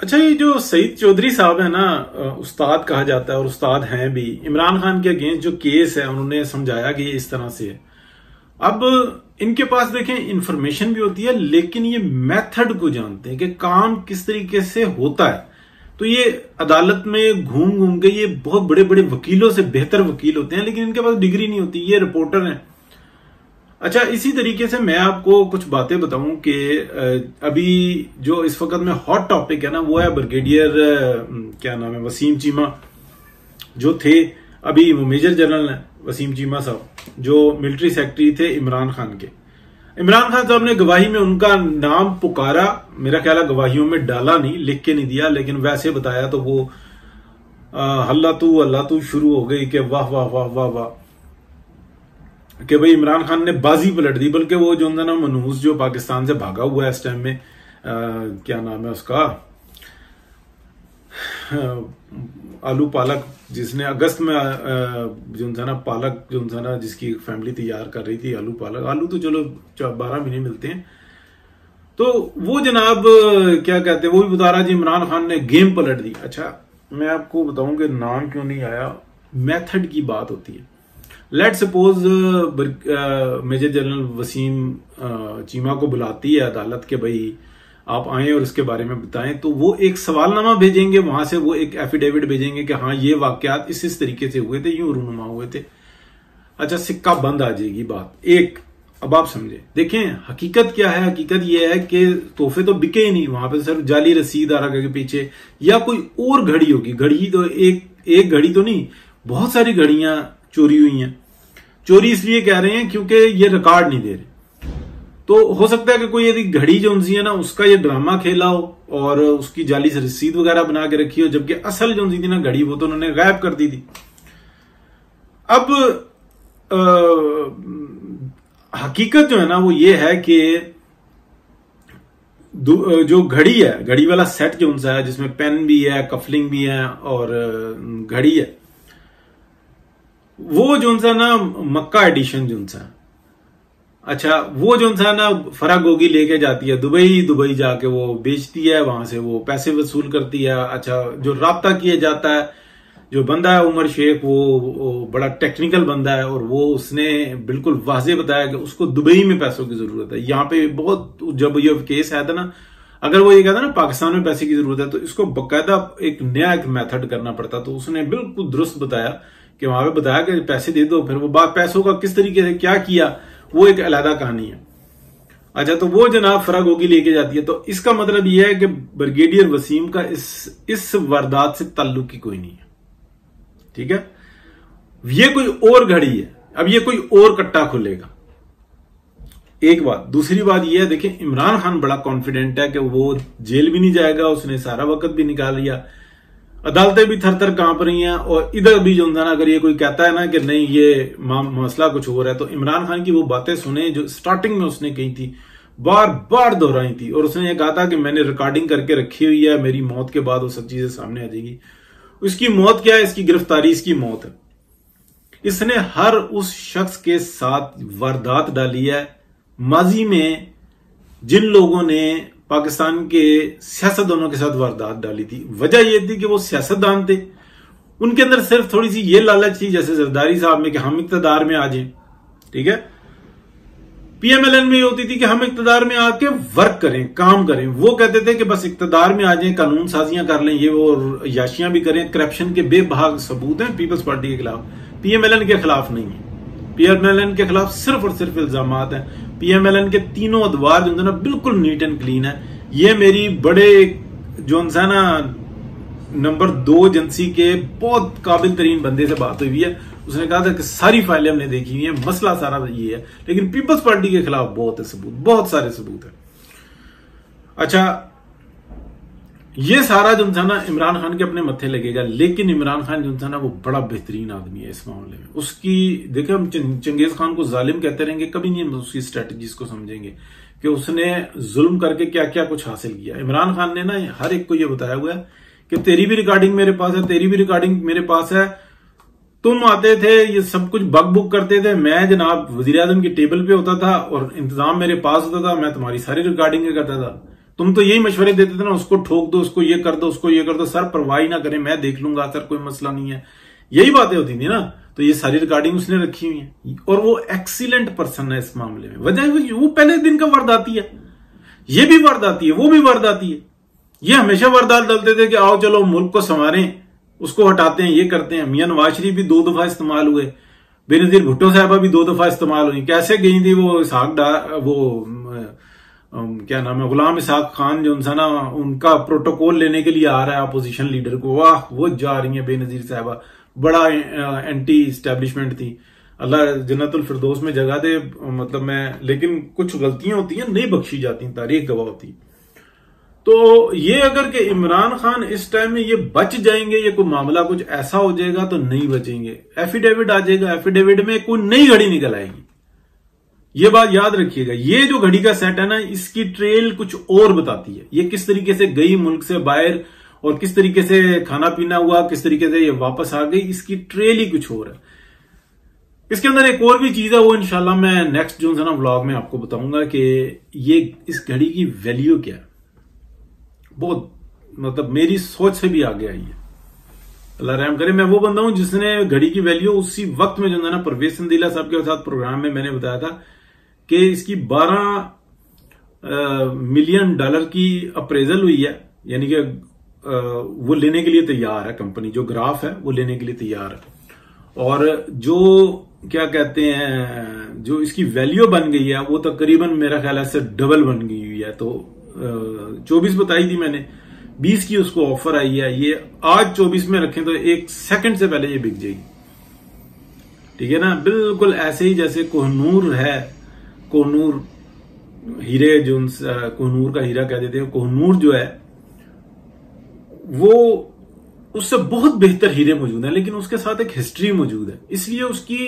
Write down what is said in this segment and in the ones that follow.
अच्छा, ये जो सईद चौधरी साहब है ना, उस्ताद कहा जाता है और उस्ताद हैं भी। इमरान खान के अगेंस्ट जो केस है उन्होंने समझाया कि ये इस तरह से है। अब इनके पास देखें इंफॉर्मेशन भी होती है, लेकिन ये मेथड को जानते हैं कि काम किस तरीके से होता है। तो ये अदालत में घूम घूम के ये बहुत बड़े बड़े वकीलों से बेहतर वकील होते हैं, लेकिन इनके पास डिग्री नहीं होती, ये रिपोर्टर हैं। अच्छा, इसी तरीके से मैं आपको कुछ बातें बताऊं कि अभी जो इस वक्त में हॉट टॉपिक है ना, वो है ब्रिगेडियर क्या नाम है, वसीम चीमा, जो थे अभी वो मेजर जनरल है वसीम चीमा साहब, जो मिलिट्री सेक्रेटरी थे इमरान खान के। इमरान खान साहब ने गवाही में उनका नाम पुकारा, मेरा ख्याल है गवाहियों में डाला नहीं, लिख के नहीं दिया, लेकिन वैसे बताया तो वो अल्लाह तू शुरू हो गई कि वाह वाह वाह वाह वाह, कि भाई इमरान खान ने बाजी पलट दी। बल्कि वो जो ना मनहूस जो पाकिस्तान से भागा हुआ है इस टाइम में, क्या नाम है उसका, आलू पालक, जिसने अगस्त में जो ना पालक जो ना जिसकी फैमिली तैयार कर रही थी, आलू पालक, आलू तो चलो 12 महीने मिलते हैं, तो वो जनाब क्या कहते हैं, वो भी बता रहा जी इमरान खान ने गेम पलट दी। अच्छा, मैं आपको बताऊं कि नाम क्यों नहीं आया, मेथड की बात होती है। Let suppose major general Waseem Cheema को बुलाती है अदालत के भाई आप आए और इसके बारे में बताएं, तो वो एक सवालनामा भेजेंगे, वहां से वो एक एफिडेविट भेजेंगे कि हाँ ये वाकयात इस तरीके से हुए थे, यूं रूनुमा हुए थे। अच्छा, सिक्का बंद आ जाएगी बात एक। अब आप समझे, देखें हकीकत क्या है। हकीकत यह है कि तोहफे तो बिके ही नहीं, वहां पे सिर्फ जाली रसीद आ रहा के पीछे, या कोई और घड़ी होगी। घड़ी तो एक घड़ी तो नहीं, बहुत सारी घड़ियां चोरी हुई हैं। चोरी इसलिए कह रहे हैं क्योंकि ये रिकॉर्ड नहीं दे रहे। तो हो सकता है कि कोई यदि घड़ी जो उनसी है ना, उसका ये ड्रामा खेला हो और उसकी जाली से रसीद वगैरह बना के रखी हो, जबकि असल जो थी ना घड़ी, वो तो उन्होंने गायब कर दी थी। अब हकीकत जो है ना वो ये है कि जो घड़ी है, घड़ी वाला सेट जो उनसा है, जिसमें पेन भी है, कफलिंग भी है और घड़ी है, वो जो सा ना मक्का एडिशन जो सा, अच्छा वो जो सा ना फराग गोगी लेके जाती है दुबई जाके वो बेचती है, वहां से वो पैसे वसूल करती है। अच्छा, जो राब्ता किया जाता है, जो बंदा है उमर शेख, वो बड़ा टेक्निकल बंदा है और वो उसने बिल्कुल वाजे बताया कि उसको दुबई में पैसों की जरूरत है। यहाँ पे बहुत, जब ये केस आया था ना, अगर वो ये कहता ना पाकिस्तान में पैसे की जरूरत है, तो इसको बकायदा एक नया एक मेथड करना पड़ता। तो उसने बिल्कुल दुरुस्त बताया कि वहां पे बताया कि पैसे दे दो, फिर वो बात पैसों का किस तरीके से क्या किया, वो एक अलग कहानी है। अच्छा, तो वो जनाब फराग होगी लेके जाती है। तो इसका मतलब यह है कि ब्रिगेडियर वसीम का इस वारदात से ताल्लुक ही कोई नहीं है, ठीक है। ये कोई और घड़ी है, अब ये कोई और कट्टा खुलेगा, एक बात। दूसरी बात यह है, देखिए इमरान खान बड़ा कॉन्फिडेंट है कि वो जेल भी नहीं जाएगा, उसने सारा वक्त भी निकाल लिया, अदालतें भी थर थर कांप रही हैं। और इधर भी जो ना, अगर ये कोई कहता है ना कि नहीं ये मसला कुछ हो रहा है, तो इमरान खान की वो बातें सुने जो स्टार्टिंग में उसने कही थी, बार बार दोहराई थी। और उसने ये कहा था कि मैंने रिकॉर्डिंग करके रखी हुई है, मेरी मौत के बाद वो सब चीजें सामने आ जाएगी। उसकी मौत क्या है? इसकी गिरफ्तारी, इसकी मौत है। इसने हर उस शख्स के साथ वारदात डाली है माजी में जिन लोगों ने पाकिस्तान के सियासतदानों के साथ वारदात डाली थी। वजह यह थी कि वो सियासतदान थे, उनके अंदर सिर्फ थोड़ी सी ये लालच थी, जैसे जरदारी साहब में, कि हम इक्तदार में आ जाएं, ठीक है। पीएमएलएन में ये होती थी कि हम इक्तदार में आके वर्क करें, काम करें। वो कहते थे कि बस इक्तदार में आ जाएं, कानून साजियां कर लें, ये वो याशियां भी करें। करप्शन के बेबहाग सबूत हैं पीपल्स पार्टी के खिलाफ, पीएमएलएन के खिलाफ नहीं है। पीएमएलएन के खिलाफ सिर्फ और सिर्फ इल्जामात हैं। पीएमएलएन के तीनों अदवार जो है ना बिल्कुल नीट एंड क्लीन है। ये मेरी बड़े जो ना नंबर 2 एजेंसी के बहुत काबिल तरीन बंदे से बात हुई है। उसने कहा था कि सारी फाइलें हमने देखी हुई है, मसला सारा ये है, लेकिन पीपल्स पार्टी के खिलाफ बहुत है सबूत, बहुत सारे सबूत है। अच्छा, ये सारा जो था ना इमरान खान के अपने मत्थे लगेगा, लेकिन इमरान खान जो था ना वो बड़ा बेहतरीन आदमी है इस मामले में। उसकी देखिए, हम चंगेज खान को जालिम कहते रहेंगे, कभी नहीं हम उसकी स्ट्रेटजीज को समझेंगे कि उसने जुल्म करके क्या क्या कुछ हासिल किया। इमरान खान ने ना हर एक को यह बताया हुआ है कि तेरी भी रिकॉर्डिंग मेरे पास है, तेरी भी रिकॉर्डिंग मेरे पास है, तुम आते थे ये सब कुछ बक बुक करते थे, मैं जनाब वजीर आजम की टेबल पे होता था और इंतजाम मेरे पास होता था, मैं तुम्हारी सारी रिकॉर्डिंग करता था। तुम तो यही मशवरे देते थे ना, उसको ठोक दो, उसको ये कर दो, उसको ये कर दो, सर परवाह ही ना करें, मैं देख लूंगा सर, कोई मसला नहीं है, यही बातें होती थी ना। तो ये सारी रिकॉर्डिंग उसने रखी हुई है और वो एक्सीलेंट पर्सन है इस मामले में। वजह वो पहले दिन का वारदाती है, ये भी वारदाती है, वो भी वारदाती है। ये हमेशा वारदात डालते थे कि आओ चलो मुल्क को संवारें, उसको हटाते हैं, ये करते हैं। मियां नवाज शरीफ भी 2 दफा इस्तेमाल हुए, बेनजीर भुट्टो साहबा भी 2 दफा इस्तेमाल हुई। कैसे गई थी वो इसहाक डार, वो क्या नाम है, गुलाम इसहाक खान जो था ना, उनका प्रोटोकॉल लेने के लिए आ रहा है अपोजिशन लीडर को, वाह वो जा रही है बेनजीर साहबा, बड़ा एंटी स्टैब्लिशमेंट थी। अल्लाह जन्नतुल फिरदौस में जगह दे, मतलब मैं, लेकिन कुछ गलतियां होती हैं नहीं बख्शी जाती, तारीख गवाह होती। तो ये अगर कि इमरान खान इस टाइम में ये बच जाएंगे, ये कोई मामला कुछ ऐसा हो जाएगा तो नहीं बचेंगे। एफिडेविट आ जाएगा, एफिडेविट में कोई नई घड़ी निकल आएगी, ये बात याद रखिएगा। ये जो घड़ी का सेट है ना, इसकी ट्रेल कुछ और बताती है, ये किस तरीके से गई मुल्क से बाहर और किस तरीके से खाना पीना हुआ, किस तरीके से ये वापस आ गई, इसकी ट्रेल ही कुछ और है। इसके अंदर एक और भी चीज है, वो इंशाल्लाह मैं नेक्स्ट जो है ना व्लॉग में आपको बताऊंगा कि ये इस घड़ी की वैल्यू क्या है। बहुत मतलब मेरी सोच से भी आगे आई है, अल्लाह रहम करे। मैं वो बंदा हूं जिसने घड़ी की वैल्यू उसी वक्त में जो है ना, परवेज संदीला साहब के साथ प्रोग्राम में मैंने बताया था कि इसकी 12 मिलियन डॉलर की अप्रेजल हुई है, यानी कि वो लेने के लिए तैयार है कंपनी, जो ग्राफ है वो लेने के लिए तैयार है। और जो क्या कहते हैं, जो इसकी वैल्यू बन गई है वो तकरीबन मेरा ख्याल है से डबल बन गई हुई है। तो 24 बताई थी मैंने, 20 की उसको ऑफर आई है। ये आज 24 में रखें तो 1 सेकंड से पहले ये बिक जाएगी, ठीक है ना। बिल्कुल ऐसे ही जैसे कोहनूर है, कोहनूर हीरे जो कोहनूर का हीरा कह देते हैं, कोहनूर जो है वो उससे बहुत बेहतर हीरे मौजूद हैं, लेकिन उसके साथ एक हिस्ट्री मौजूद है। इसलिए उसकी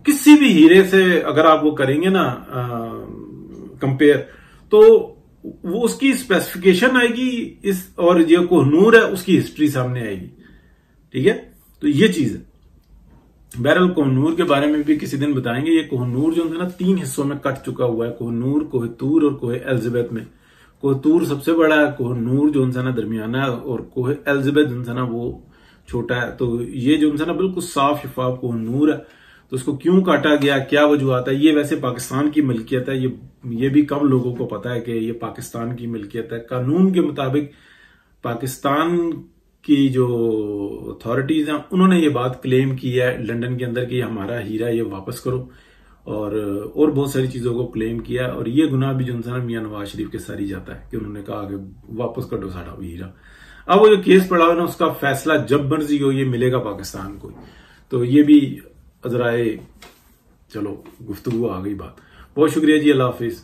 किसी भी हीरे से अगर आप वो करेंगे ना कंपेयर, तो वो उसकी स्पेसिफिकेशन आएगी इस, और जो कोहनूर है उसकी हिस्ट्री सामने आएगी, ठीक है। तो ये चीज है। बहरहाल कोहनूर के बारे में भी किसी दिन बताएंगे। ये कोहनूर जो है ना 3 हिस्सों में कट चुका हुआ है, कोहनूर, कोहतूर और कोह एलिजाबेथ में। कोहतूर सबसे बड़ा है, कोहनूर जो है ना दरमियाना है, और कोह एलिजाबेथ जो है ना वो छोटा है। तो ये जो है ना बिल्कुल साफ शफाफ कोहनूर है। तो उसको क्यों काटा गया, क्या वजूहत है, ये वैसे पाकिस्तान की मिल्कियत है। ये भी कम लोगों को पता है कि ये पाकिस्तान की मिल्कियत है। कानून के मुताबिक पाकिस्तान की जो अथॉरिटीज हैं उन्होंने ये बात क्लेम की है लंदन के अंदर कि हमारा हीरा ये वापस करो, और बहुत सारी चीजों को क्लेम किया। और ये गुनाह भी जो है मियां नवाज शरीफ के सारी जाता है कि उन्होंने कहा कि वापस कर दो साड़ा हीरा। अब वो जो केस पड़ा हुआ ना, उसका फैसला जब मर्जी हो ये मिलेगा पाकिस्तान को। तो ये भी अजराए, चलो गुफ्तगू आ गई बात। बहुत शुक्रिया जी, अल्लाह हाफिज।